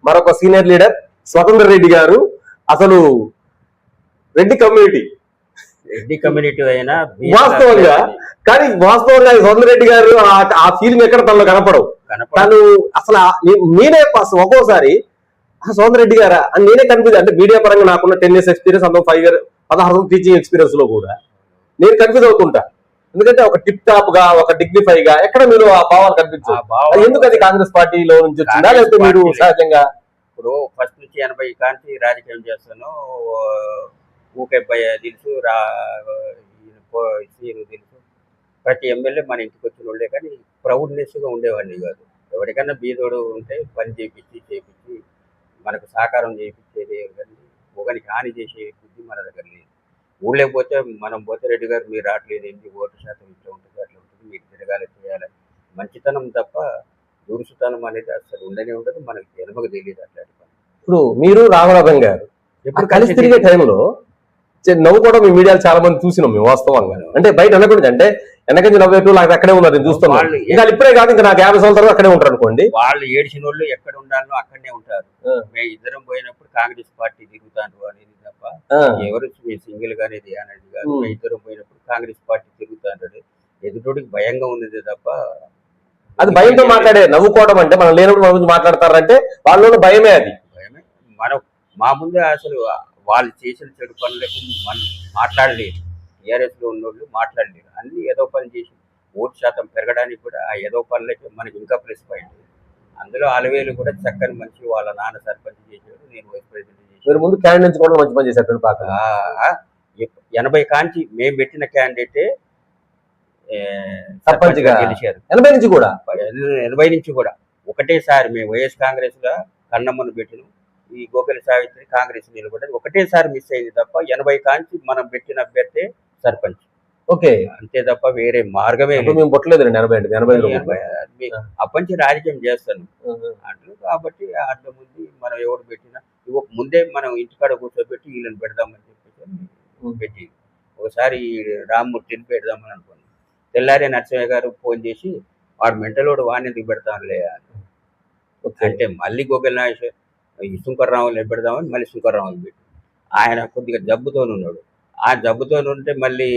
మరొక senior leader స్వతంత్ర రెడ్డి గారు. అసలు రెడ్డి కమ్యూనిటీ అయినా వాస్తవంగా, కానీ వాస్తవంగా స్వతంత్ర రెడ్డి గారు ఆ ఫీలింగ్ ఎక్కడ తనలో కనపడవు. తను అసలు నేనే ఒక్కోసారి స్వతంత్ర రెడ్డి గారా అని నేనే కన్ఫ్యూజ్. అంటే మీడియా పరంగా నాకున్న 10 years ఎక్స్పీరియన్స్, అందులో 5 years 16 టీచింగ్ ఎక్స్పీరియన్స్ లో కూడా నేను కన్ఫ్యూజ్ అవుతుంటా. ఎందుకంటే ఒక టిప్ టాప్ గా, ఒక డిగ్నిఫై గా ఎక్కడ మీరు ఆ భావాలు కనిపించారు. ఎందుకు అది కాంగ్రెస్ పార్టీలో నుంచి వచ్చిందా, లేకపోతే మీరు సహజంగా? ఇప్పుడు ఫస్ట్ నుంచి 80 కాంచి రాజకీయం చేస్తాను. ఊకే తెలుసు, తెలుసు, ప్రతి ఎమ్మెల్యే మన ఇంటికి వచ్చిన వాళ్ళే, కానీ ప్రౌడ్నెస్ గా ఉండేవాడిని కాదు. ఎవరికైనా బీదోడు ఉంటే పని చేపించి మనకు సహకారం చేయించేది, కానీ ఒకరికి హాని చేసే బుద్ధి మన దగ్గర లేదు. ఊళ్ళో పోతే మనం పోతే రెడ్డి గారు మీరు రావట్లేదు ఏంటి, ఓటు శాతం ఇట్లా ఉంటుంది అట్లా ఉంటుంది, మీరు తిరగాలి చేయాలి, మంచితనం తప్ప దురుసుతనం అనేది అసలు ఉండనే ఉండదు. మనకి జన్మకు తెలియదు అట్లాంటి పని. ఇప్పుడు మీరు రామనాథం గారు ఎప్పుడు కలిసి తిరిగే టైంలో నవ్వుకోవడం మీ మీడియాలో చాలా మంది చూసినాం మేము వాస్తవంగా. అంటే బయట అనకూడదు, అంటే వెనకంచి నవ్వేటు నాకు అక్కడే ఉన్నారు, నేను చూస్తున్నాను. ఇంకా ఇప్పుడే కాదు, ఇంకా నాకు 50 సంవత్సరాలు అక్కడే ఉంటారు అనుకోండి. వాళ్ళు ఏడిచిన వాళ్ళు ఎక్కడ ఉండాలో అక్కడనే ఉంటారు. మేము ఇద్దరం పోయినప్పుడు కాంగ్రెస్ పార్టీ తిరుగుతాను అనేది తప్ప ఎవరు సింగిల్ గా అనేది కాదు. మేము ఇద్దరం పోయినప్పుడు కాంగ్రెస్ పార్టీ తిరుగుతాంటాడు. ఎదుటోడికి భయంగా ఉన్నది తప్ప అది భయంతో మాట్లాడే. నవ్వుకోవడం అంటే మనం లేనప్పుడు మన గురించి మాట్లాడతారంటే వాళ్ళలో భయమే. అది భయమే. మనం మా ముందే అసలు వాళ్ళు చేసిన చెడు పనులకు మనం మాట్లాడలేదు. టీఆర్ఎస్ లో ఉన్నోళ్ళు మాట్లాడలేరు. అన్ని ఏదో పని చేసి ఓటు శాతం పెరగడానికి కూడా ఆ ఏదో పనులకి మనకి ఇంకా ప్లస్ పాయింట్. అందులో అలవేలు కూడా చక్కని మంచి, వాళ్ళ నాన్న సర్పంచ్ చేశాడు, నేను వైస్ ప్రెసిడెంట్ చేశాను. ముందు క్యాండిడేట్స్ కూడా మంచి పని చేశారు. 80 కాంచి మేము పెట్టిన క్యాండిడేటే సర్పంచ్ గా గెలిచారు. 80 నుంచి కూడా ఒకటేసారి మేము వైఎస్ కాంగ్రెస్ గా కన్నమ్మను పెట్టినాం. ఈ గోకలి సావిత్రి కాంగ్రెస్ నిలబడ్డది. ఒకటేసారి మిస్ అయింది తప్ప 80 కాంచి మనం పెట్టిన అభ్యర్థి సర్పంచ్. ఓకే, అంతే తప్ప వేరే మార్గమే మేము పుట్టలేదు. 80 అప్పటి రాజకీయం చేస్తాను అంటారు. కాబట్టి అర్థం ఉంది. మనం ఎవరు పెట్టినా ముందే మనం ఇంటికాడ కూర్చోబెట్టి వీళ్ళని పెడదామని చెప్పేసి పెట్టి ఒకసారి రామ్మూర్తిని పెడదామని అనుకున్నాం. తెల్లారే నరసింహ గారు ఫోన్ చేసి వాడు మెంటలోడు వాడిని ఎందుకు పెడతానులే అని అంటే, మళ్ళీ గోకల్ నాగేశ్వర ఈ శంకర్రావుని పెడదామని మళ్ళీ శంకర్రావుని పెట్టి, ఆయన కొద్దిగా జబ్బుతో ఉన్నాడు. ఆ జబ్బుతో ఉంటే మళ్ళీ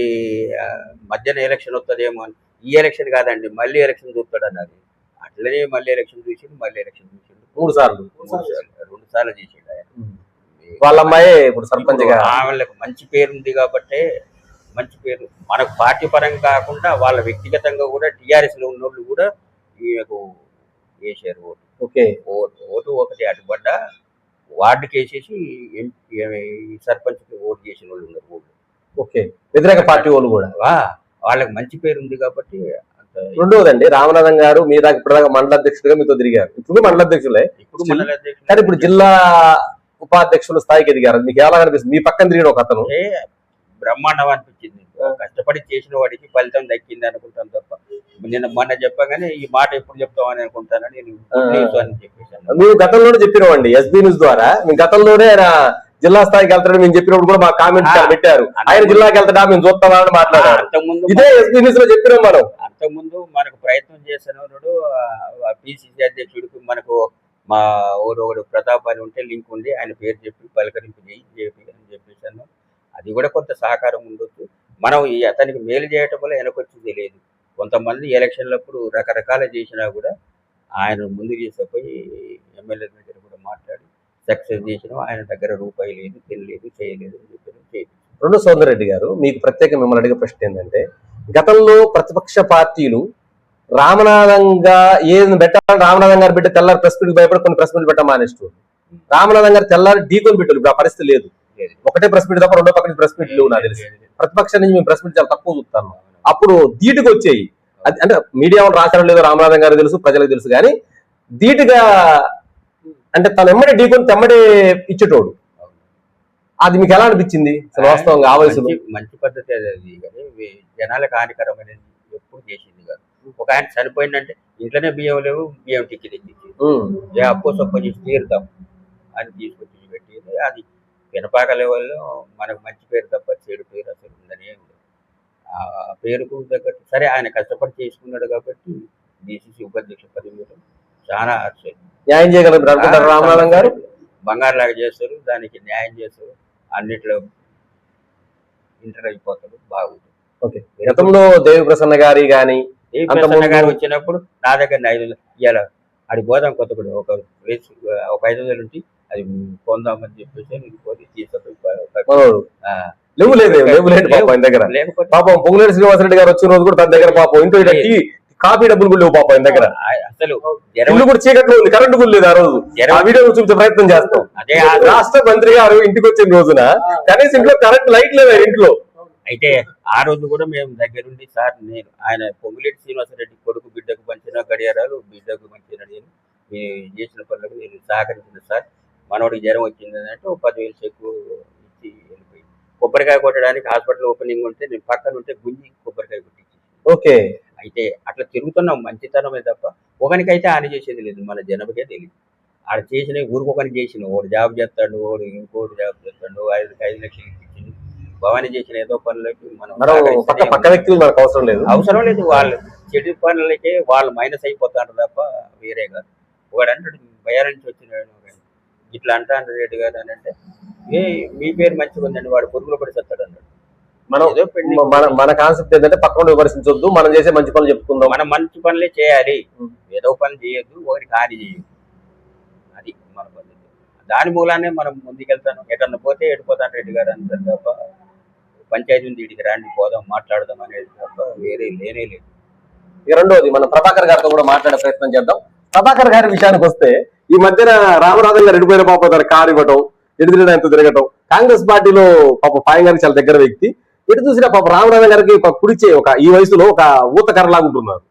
మధ్యాహ్నం ఎలక్షన్ వస్తుందేమో అని, ఈ ఎలక్షన్ కాదండి మళ్ళీ ఎలక్షన్ చూస్తాడు అన్నది. అట్లనే మళ్ళీ ఎలక్షన్ చూసిండు. 3 సార్లు 2 సార్లు చేసిండు ఆయన. వాళ్ళ అమ్మాయి ఇప్పుడు సర్పంచ్ గా. వాళ్ళకి మంచి పేరు ఉంది కాబట్టి, మంచి పేరు మనకు పార్టీ పరంగా కాకుండా వాళ్ళ వ్యక్తిగతంగా కూడా టీఆర్ఎస్ లో ఉన్న వాళ్ళు కూడా ఈమెకు వేసారు ఓటు. ఓటు ఒకటి అటుపడ్డ వార్డుకి వేసేసి సర్పంచ్ ఓటు చేసిన వాళ్ళు ఉన్నారు ఊళ్ళో. ఓకే, వ్యతిరేక పార్టీ వాళ్ళు కూడా వాళ్ళకి మంచి పేరు ఉంది కాబట్టి. రెండోదండి, రామనాథం గారు మీ దాకా ఇప్పుడు దాకా మండల అధ్యక్షుడిగా మీతో తిరిగారు. ఇప్పుడు మండల అధ్యక్షులే, కానీ ఇప్పుడు జిల్లా ఉపాధ్యక్షుల స్థాయికి ఎదిగారు. మీకు ఎలా అనిపిస్తుంది? మీ పక్కన తిరిగిన ఒక అతను బ్రహ్మాండం అనిపించింది. కష్టపడి చేసిన వాడికి ఫలితం దక్కింది అనుకుంటాను తప్ప, నేను మొన్న చెప్పగానే ఈ మాట ఎప్పుడు చెప్తామని అనుకుంటానని నేను అని చెప్పేసాను. మీరు గతంలోనే చెప్పినామండి ఎస్బీ న్యూస్ ద్వారా. మీ గతంలోనే ఆయన జిల్లా స్థాయికి వెళ్తాడని మేము చెప్పినప్పుడు కూడా మా కామెంట్ పెట్టారు. ఆయన జిల్లాకి వెళ్తాడా మేము చూస్తామా అని మాట్లాడారు. అంతకుముందు ఇదే ఎస్బీ న్యూస్ లో చెప్పినాం మనం. అంతకుముందు మనకు ప్రయత్నం చేస్తున్నప్పుడు పిసిసి అధ్యక్షుడికి మనకు మా ఒకడు ప్రతాప్ అని ఉంటే లింక్ ఉండి ఆయన పేరు చెప్పి పలకరింపు చేపి అని చెప్పేసాను. అది కూడా కొంత సహకారం ఉండొచ్చు. మనం అతనికి మేలు చేయటం వల్ల వెనకొచ్చింది లేదు. కొంతమంది ఎలక్షన్లప్పుడు రకరకాల చేసినా కూడా ఆయన ముందు చేసేపోయి ఎమ్మెల్యే దగ్గర కూడా మాట్లాడి సక్సెస్ చేసిన, ఆయన దగ్గర రూపాయి లేదు, తినలేదు, చేయలేదు అని చెప్పి. రెండు సోదర్ రెడ్డి గారు, మీకు ప్రత్యేక మిమ్మల్ని అడిగే ప్రశ్న ఏంటంటే, గతంలో ప్రతిపక్ష పార్టీలు రామనాథంగా ఏది పెట్టాలని రామనాథం గారు పెట్టి తెల్లారి ప్రెస్ మీట్ భయపడి కొన్ని ప్రెస్ మీట్ పెట్టమానేస్తూ, రామనాథం గారు తెల్లారి ఢీకొని పెట్టారు. ఇప్పుడు ఆ పరిస్థితి లేదు. ఒకటే ప్రెస్ మీట్ తప్ప రెండో పక్కన ప్రెస్ మీట్ లేవు. నాకు తెలిసి ప్రతిపక్షం నుంచి మేము ప్రెస్ మీట్ చాలా తక్కువ చూస్తాను. అప్పుడు ధీటుకు వచ్చేయి. అది అంటే మీడియా వాళ్ళు రాశారో లేదో రామనాథం గారు తెలుసు, ప్రజలకు తెలుసు, కానీ ధీటుగా అంటే తను ఎమ్మడే ఢీకొని తెమ్మడే ఇచ్చేటోడు. అది మీకు ఎలా అనిపించింది వాస్తవంగా ఆ వయసులో? మంచి పద్ధతి అది, కానీ జనాలకు హానికరమైనది ఎప్పుడు చేసింది కాదు. ఒక ఆయన చనిపోయిందంటే ఇంట్లోనే బియ్యం లేవు, బియ్యం టిక్కి తెచ్చి అప్పో సొప్ప చేసి తీరుతాం అని తీసుకొచ్చి పెట్టేది. అది వెనపాక లెవెల్లో మనకు మంచి పేరు తప్ప చెడు పేరు అసలు ఉందనే ఉంది. ఆ పేరుకు తగ్గట్టు సరే ఆయన కష్టపడి చేసుకున్నాడు కాబట్టి డిసిసి ఉపాధ్యక్ష పదవి చాలా న్యాయం చేయగలరు అనుకుంటారు రామనాథం గారు? బంగారు లాగా చేస్తారు, దానికి న్యాయం చేస్తారు, అన్నిట్లో ఇంటర్ అయిపోతాడు, బాగుంటుంది. ఓకే. గతంలో దేవి ప్రసన్న గారి గాని ఏ ప్రసన్న గారు వచ్చినప్పుడు నా దగ్గర 500 ఇవ్వాలి, అది పోదాం కొత్తగూడెం ఒక 500 ఉంటే అది పొందామని చెప్పేసి పోతే లేకపోతే పాపం పొంగులేటి శ్రీనివాసరెడ్డి గారు వచ్చిన రోజు కూడా తన దగ్గర పాపం ఇంట్లో కాఫీ డబ్బులు కూడా లేవు పాపం ఆయన దగ్గర. అసలు ఇల్లు కూడా చీకట్లో ఉంది, కరెంట్ కూడా లేదు ఆ రోజు. ఆ వీడియో చూపించే ప్రయత్నం చేస్తాం. అదే రాష్ట్ర మంత్రి గారు ఇంటికి వచ్చిన రోజున కనీసం ఇంట్లో కరెంట్ లైట్ లేదా ఇంట్లో. అయితే ఆ రోజు కూడా మేము దగ్గరుండి సార్ నేను ఆయన పొంగులేటి శ్రీనివాసరెడ్డి కొడుకు బిడ్డకు పంచిన గడియారాలు బిడ్డకు పంచిన నేను చేసిన పనులకు నేను సహకరించిన సార్, మనోడికి జ్వరం వచ్చింది అంటే 10,000 చెక్కు ఇచ్చి వెళ్ళిపోయి, కొబ్బరికాయ కొట్టడానికి హాస్పిటల్ ఓపెనింగ్ ఉంటే నేను పక్కన ఉంటే గుంజి కొబ్బరికాయ కొట్టించి. ఓకే. అయితే అట్లా తిరుగుతున్నాం మంచితనమే తప్ప ఒకనికైతే హాని చేసేది లేదు, మన జనబకే తెలియదు. ఆడ చేసిన ఊరికొకరికి చేసిన, ఓడు జాబ్ చేస్తాడు, ఓడు ఇంకోటి జాబ్ చేస్తాడు, 5 లక్షలు ఇచ్చింది. భవానీ చేసిన ఏదో పనులకి మనం పక్క వ్యక్తులు మనకు అవసరం లేదు, వాళ్ళు చెడు పనులకే వాళ్ళు మైనస్ అయిపోతారు తప్ప వేరే కాదు. వాడు అంటాడు బయట నుంచి వచ్చిన ఇట్లా అంటాడు రెడ్డి గారు అని అంటే, మీ పేరు మంచిగా ఉందండి, వాడు పురుగులు పడి చెప్తాడు అన్నాడు. మన కాన్సెప్ట్ ఏంటంటే పక్కన విమర్శించొద్దు, మనం చేసే మంచి పనులు చెప్పుకుందాం, మనం మంచి పనులే చేయాలి, ఏదో పని చేయొద్దు, ఒకరికి హాని చేయొద్దు, అది మన పద్ధతి. దాని మూలానే మనం ముందుకెళ్తాను. ఎటన్నా పోతే ఎడిపోతాను రెడ్డి గారు అంటారు తప్ప పంచాయతీ ఉంది ఇడికి రాండి పోదాం మాట్లాడదాం అనేది తప్ప వేరే లేనే లేదు. ఇక రెండోది మనం ప్రభాకర్ గారితో కూడా మాట్లాడే ప్రయత్నం చేద్దాం. ప్రభాకర్ గారి విషయానికి వస్తే ఈ మధ్యన రామనాథం గారు ఎడిపోయిన పాప తన కారు ఇవ్వటం, ఎటు తిరగడంతో తిరగటం, కాంగ్రెస్ పార్టీలో పాప పాయం గారికి చాలా దగ్గర వ్యక్తి, ఎటు చూసినా పాప రామనాథం గారికి కుడిచే ఒక ఈ వయసులో ఒక ఊతకర్రలాగా ఉంటున్నారు.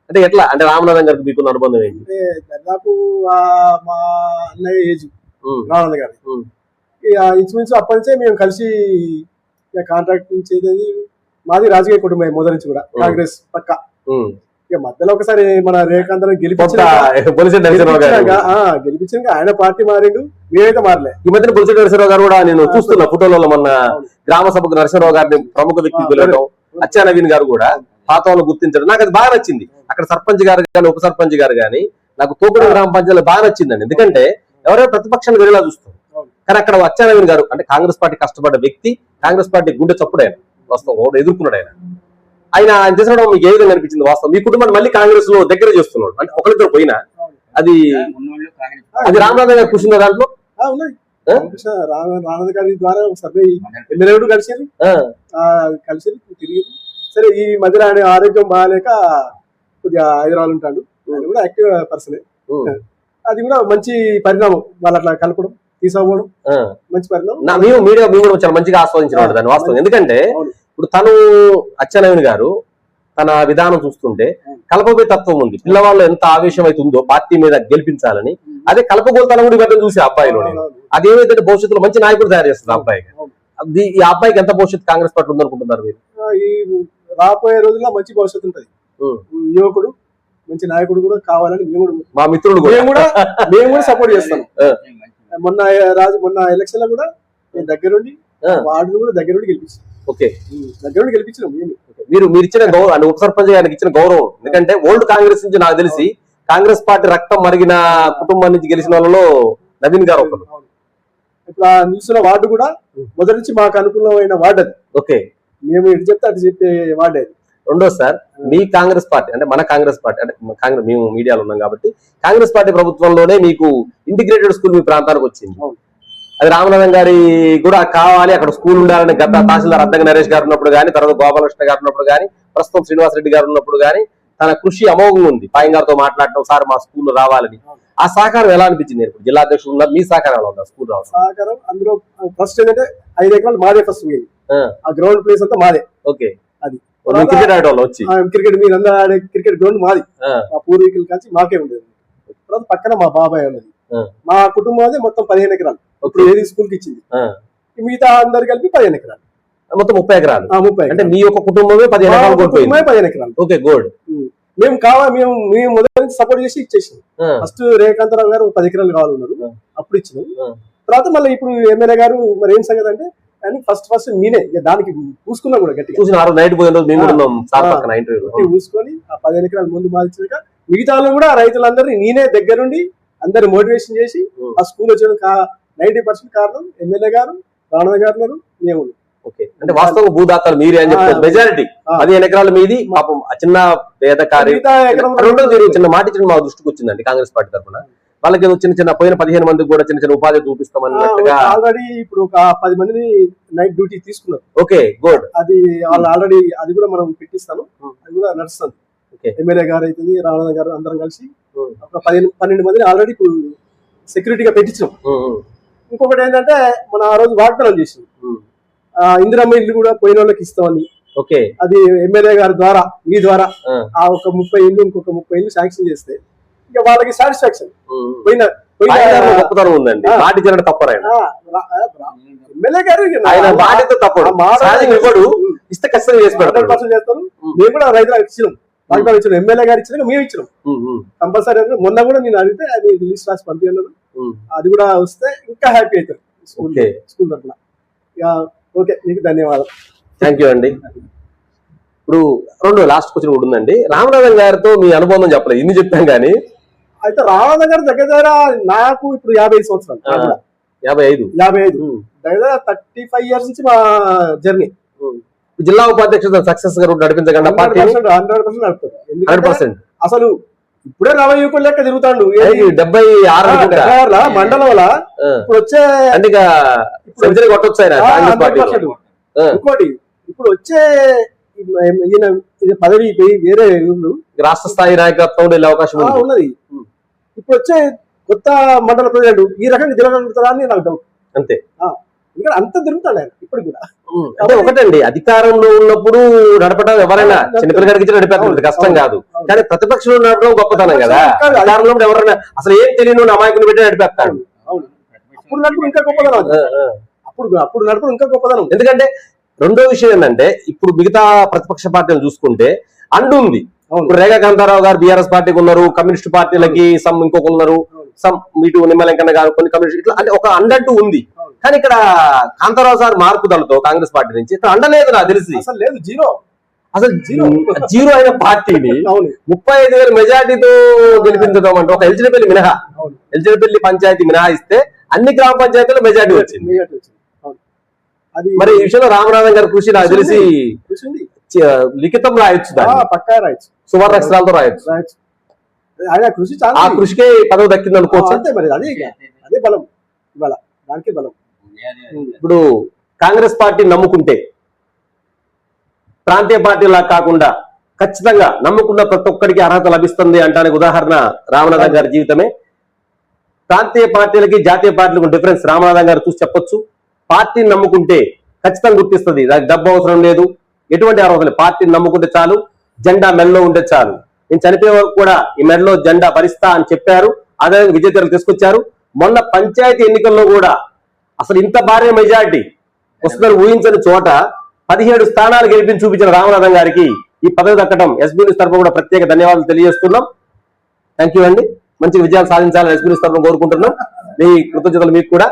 అంటే ఎట్లా అంటే రామనాథం గారికి మీకున్న అనుబంధం ఏంటి? దాదాపు మా అన్నయ్య ఏజ్ రామనాథం గారి ఇంచుమించు అప్పటి నుంచే మేము కలిసి కాంట్రాక్ట్ చేసేది. మాది రాజకీయ కుటుంబం మొదటి నుంచి కూడా, కాంగ్రెస్ పక్క. ఇక మధ్యలో ఒకసారి మన రేఖాంతరం గెలిపించాక ఆయన పార్టీ మారిండు, మేమైతే మారలే. ఈ మధ్యన బొలిశెట్టి నరసింహరావు గారు కూడా నేను చూస్తున్నా ఫోటోలలో, మొన్న గ్రామ సభకు నరసింహరావు గారిని ప్రముఖ వ్యక్తి పిలవడం, అచ్చా నవీన్ గారు కూడా పాత వాళ్ళు గుర్తించడం నాకు అది బాగా నచ్చింది. అక్కడ సర్పంచ్ గారు కానీ ఉప సర్పంచ్ గారు కానీ నాకు తోపుడు గ్రామ పంచాయతీలో బాగా నచ్చిందండి. ఎందుకంటే ఎవరైనా ప్రతిపక్షాన్ని వేరేలా చూస్తారు, కానీ అక్కడ అచ్చా నవీన్ గారు అంటే కాంగ్రెస్ పార్టీ కష్టపడ్డ వ్యక్తి, కాంగ్రెస్ పార్టీ గుండె చప్పుడు ఆయన వాస్తవం ఎదుర్కొన్నాడు. ఆయన చేసిన మీకు ఏ విధంగా అనిపించింది? వాస్తవం మీ కుటుంబాన్ని మళ్ళీ కాంగ్రెస్ లో దగ్గర చేస్తున్నాడు అంటే ఒకరిద్దరు పోయినా అది రామనాథం గారు కృషి దాంట్లో రామనాథ్ గారి ద్వారా సర్వే ఎమ్మెల్యే కలిసారు తిరిగి. సరే ఈ మధ్యలో ఆయన ఆరోగ్యం బాగాలేక కొద్దిగా హైదరాబాద్ ఉంటాడు, ఆయన కూడా యాక్టివ్ పర్సనే. అది కూడా మంచి పరిణామం, వాళ్ళు అట్లా కలపడం తీసుకోవడం మంచి పరిణామం. మీడియా కూడా చాలా మంచిగా ఆస్వాదించిన దాని వాస్తవం. ఎందుకంటే ఇప్పుడు తను అచ్చెన్నాయుడు గారు తన విధానం చూస్తుంటే కలపబోయే తత్వం ఉంది, పిల్లవాళ్ళు ఎంత ఆవేశం అవుతుందో పార్టీ మీద గెలిపించాలని. అదే కలపగోలుతనం కూడా ఇవ్వడం చూసి అబ్బాయిలో అది ఏమైతే భవిష్యత్తులో మంచి నాయకుడు తయారు చేస్తుంది అబ్బాయికి. ఈ అబ్బాయికి ఎంత భవిష్యత్తు కాంగ్రెస్ పార్టీ ఉందనుకుంటున్నారు మీరు? ఈ రాబోయే రోజుల్లో మంచి భవిష్యత్తు ఉంటది, యువకుడు మంచి నాయకుడు కూడా కావాలని మా మిత్రుడు మేము కూడా సపోర్ట్ చేస్తాం. మొన్న ఎలక్షన్ లో కూడా నేను దగ్గరుండి వార్డును కూడా దగ్గరుండి గెలిపించాను. ఓకే, దగ్గరుండి గెలిపించినాం. మీరు ఇచ్చిన గౌరవం ఉప సర్పంచ్ గారికి ఇచ్చిన గౌరవం, ఎందుకంటే ఓల్డ్ కాంగ్రెస్ నుంచి నాకు తెలిసి కాంగ్రెస్ పార్టీ రక్తం మరిగిన కుటుంబం నుంచి గెలిచిన వాళ్ళలో నవీన్ గారు ఒకరు. ఇప్పుడు ఆ నిలిచిన వార్డు కూడా మొదటి నుంచి మాకు అనుకూలమైన వార్డు అది. ఓకే, మేము ఇటు చెప్తే అటు చెప్పే వార్డు అది. రెండో సార్, మీ కాంగ్రెస్ పార్టీ అంటే మన కాంగ్రెస్ పార్టీ అంటే మేము మీడియాలో ఉన్నాం కాబట్టి కాంగ్రెస్ పార్టీ ప్రభుత్వంలోనే మీకు ఇంటిగ్రేటెడ్ స్కూల్ మీ ప్రాంతానికి వచ్చింది. అది రామనాథం గారి కూడా కావాలి, అక్కడ స్కూల్ ఉండాలని గత తహసీల్దార్ అద్దంకి నరేష్ గారు ఉన్నప్పుడు కానీ, తర్వాత గోపాలకృష్ణ గారు ఉన్నప్పుడు కానీ, ప్రస్తుతం శ్రీనివాసరెడ్డి గారు ఉన్నప్పుడు కానీ తన కృషి అమోఘంగా ఉంది. పాయం గారితో మాట్లాడటం, సార్ మా స్కూల్ రావాలని. ఆ సహకారం ఎలా అనిపించింది? ఇప్పుడు జిల్లా అధ్యక్షులు ఉన్నారు, మీ సహకారం ఎలా ఉంది స్కూల్ రావాలి? సహకారం అందులో ఫస్ట్ ఏంటంటే 5 ఎకరాలు మాదే ఫస్ట్ పోయింది, ఆ గ్రౌండ్ ప్లేస్ అంతా మాదే. ఓకే, అది క్రికెట్ ఆడేవాళ్ళు వచ్చి క్రికెట్ మీరందరూ ఆడే క్రికెట్ గ్రౌండ్ మాది, మా పూర్వీకుల కలిసి మాకే ఉండేది. తర్వాత పక్కన మా బాబాయ్ ఉన్నది, మా కుటుంబం అదే మొత్తం 15 ఎకరాలు. ఇప్పుడు ఏది స్కూల్ కి ఇచ్చింది, మిగతా అందరు కలిపి 15 ఎకరాలు, మొత్తం 30 ఎకరాలు. 30 అంటే మీ యొక్క కుటుంబమే 15 ఎకరాలు. Okay, good. మేము మేము మొదటి నుంచి సపోర్ట్ చేసి ఇచ్చేసాం. ఫస్ట్ రేఖాంతరావు గారు 10 ఎకరాలు కావాలన్నారు, అప్పుడు ఇచ్చినాం. తర్వాత మళ్ళీ ఇప్పుడు ఎమ్మెల్యే గారు మరి ఏం సంగతి అంటే అని ఫస్ట్ నేనే దానికి పూసుకున్నా కూడా గట్టిగా చూసిన నైట్ పోయిన రోజు మేము పూసుకొని ఆ 15 ఎకరాలు ముందు మార్చాక మిగతా వాళ్ళు కూడా రైతులందరినీ నేనే దగ్గరుండి అందరు మోటివేషన్ చేసి ఆ స్కూల్ వచ్చిన 90% కారణం ఎమ్మెల్యే గారు, రాణా గారు, మేము. ఓకే, అంటే వాస్తవ భూదాతలు మీరే అని చెప్తారు. మెజారిటీ 15 ఎకరాల మీది. పాపం ఆ చిన్న పేదకారి రెండో చిన్న మాట ఇచ్చిన మా దృష్టికి వచ్చిందండి కాంగ్రెస్ పార్టీ తరఫున. వాళ్ళకి ఏదో చిన్న పోయిన 15 మందికి కూడా చిన్న చిన్న ఉపాధి చూపిస్తామన్నట్టుగా ఆల్రెడీ ఇప్పుడు ఒక 10 మందిని నైట్ డ్యూటీ తీసుకున్నారు. Okay, good. అది వాళ్ళు ఆల్రెడీ అది కూడా మనం పెట్టిస్తాను, అది కూడా నడుస్తుంది. ఎమ్మెల్యే గారు అయితే రాణా గారు అందరం కలిసి ఒక 12 మందిని ఆల్రెడీ ఇప్పుడు సెక్యూరిటీగా పెట్టించాం. ఇంకొకటి ఏంటంటే మన ఆ రోజు వాగ్దానం చేసింది ఇందిరమ్మ ఇల్లు కూడా పోయిన వాళ్ళకి ఇస్తామని. ఓకే, అది ఎమ్మెల్యే గారి ద్వారా మీ ద్వారా ఆ ఒక 30 ఇల్లు ఇంకొక 30 ఇల్లు శాంక్షన్ చేస్తే ఇక వాళ్ళకి సాటిస్ఫాక్షన్. గొప్పతనం ఉందండి. మాట ఇచ్చినట్టు తప్పరు ఎమ్మెల్యే గారు ఆయన బాధ్యత తప్పడు, ఇవ్వడు, ఇస్తే ఖచ్చితంగా చేసి 100% చేస్తాను. మేము కూడా రైతులకు ఇచ్చినాం, వాగ్దానం ఇచ్చినాం, ఎమ్మెల్యే గారు ఇచ్చినాక మేము ఇచ్చినాం కంపల్సరీ. మొన్న కూడా నేను అడిగితే అది లిస్ట్ రాసి పంపించాను, అది కూడా వస్తే ఇంకా హ్యాపీ అవుతారు స్కూల్ తరఫున. ఓకే, మీకు ధన్యవాదాలు. థ్యాంక్ యూ అండి. ఇప్పుడు లాస్ట్ క్వశ్చన్ కూడా ఉందండి. రామనాథన్ గారితో మీ అనుబంధం చెప్పలేదు, ఇన్ని చెప్పాం కానీ. అయితే రామనాథన్ గారి దగ్గర నాకు ఇప్పుడు 55 సంవత్సరాలు. 55 దగ్గర 35 ఇయర్స్ నుంచి మా జర్నీ. జిల్లా ఉపాధ్యక్షుడు సక్సెస్ గా నడిపించగల 100% అసలు ఇప్పుడే నవ యువకులు లెక్క తిరుగుతాడు. 76 మండలంలో ఇప్పుడు వచ్చే సెంచరీ కొట్టొచ్చు ఆయన. ఇంకోటి ఇప్పుడు వచ్చే ఈయన పదవి వేరే రాష్ట్ర స్థాయి నాయకత్వం వెళ్ళే అవకాశం ఉన్నది. ఇప్పుడు వచ్చే కొత్త మండల ప్రెసిడెంట్ ఈ రకంగా తిరగలుగుతారా అని నాకు డౌట్. అంతే, ఇక్కడ అంత తిరుగుతాడు ఆయన ఇప్పుడు కూడా. అంటే ఒకటండి, అధికారంలో ఉన్నప్పుడు నడపడం ఎవరైనా చిన్నపిల్లగాడికి ఇచ్చి నడిపేది కష్టం కాదు, కానీ ప్రతిపక్షంలో నడపడం గొప్పతనం కదా. అధికారంలో ఎవరైనా అసలు ఏం తెలియని అమాయకుని పెట్టి నడిపేస్తాడు. అప్పుడు నడుపు ఇంకా గొప్పదనం, అప్పుడు నడుపు ఇంకా గొప్పదనం. ఎందుకంటే రెండో విషయం ఏంటంటే ఇప్పుడు మిగతా ప్రతిపక్ష పార్టీలు చూసుకుంటే అండు ఉంది. ఇప్పుడు రేఖా కాంతారావు గారు బీఆర్ఎస్ పార్టీకి ఉన్నారు, కమ్యూనిస్ట్ పార్టీలకి సమ్ ఇంకొకరు ఉన్నారు, సమ్ ఇటు నిమ్మలంకన్న గారు కొన్ని కమ్యూనిస్ట్, ఇట్లా అంటే ఒక అండంటూ ఉంది. కానీ ఇక్కడ కాంతారావు సార్ మార్పుదలతో కాంగ్రెస్ పార్టీ నుంచి ఇక్కడ అండలేదు నాకు తెలిసి. అసలు లేదు, జీరో అయిన పార్టీని 35,000 మెజార్టీతో గెలిపించడం అంటే ఒక ఎల్జినపల్లి పంచాయతీ మినహాయిస్తే అన్ని గ్రామ పంచాయతీలో మెజార్టీ వచ్చింది. మరి ఈ విషయంలో రామనాథన్ గారి కృషి నాకు తెలిసి లిఖితం రాయొచ్చు, పక్కా రాయొచ్చు, సువర్ణాక్షరాలతో రాయొచ్చు. ఆయన కృషి ఆ కృషికే పదవి దక్కింది అనుకోవచ్చు. అంతే మరి, అదే బలం ఇవాళ, దానికి బలం. ఇప్పుడు కాంగ్రెస్ పార్టీ నమ్ముకుంటే ప్రాంతీయ పార్టీలా కాకుండా ఖచ్చితంగా నమ్ముకున్న ప్రతి ఒక్కరికి అర్హత లభిస్తుంది అంటానికి ఉదాహరణ రామనాథన్ గారి జీవితమే. ప్రాంతీయ పార్టీలకి జాతీయ పార్టీలకు డిఫరెన్స్ రామనాథన్ గారు చూసి చెప్పొచ్చు. పార్టీని నమ్ముకుంటే ఖచ్చితంగా గుర్తిస్తుంది, దానికి డబ్బు అవసరం లేదు, ఎటువంటి అర్హత లేదు. పార్టీని నమ్ముకుంటే చాలు, జెండా మెడలో ఉంటే చాలు. నేను చనిపోయే వరకు కూడా ఈ మెడలో జెండా భరిస్తా అని చెప్పారు, అదే విజేతలు తీసుకొచ్చారు. మొన్న పంచాయతీ ఎన్నికల్లో కూడా అసలు ఇంత భారీ మెజార్టీ వస్తుందని ఊహించని చోట 17 స్థానాలు గెలిపించి చూపించిన రామనాథన్ గారికి ఈ పదవి దక్కడం ఎస్బీ న్యూస్ తరఫున కూడా ప్రత్యేక ధన్యవాదాలు తెలియజేస్తున్నాం. థ్యాంక్ యూ అండి. మంచి విజయాలు సాధించాలని ఎస్బీ న్యూస్ తరఫున కోరుకుంటున్నాం. మీ కృతజ్ఞతలు మీకు కూడా.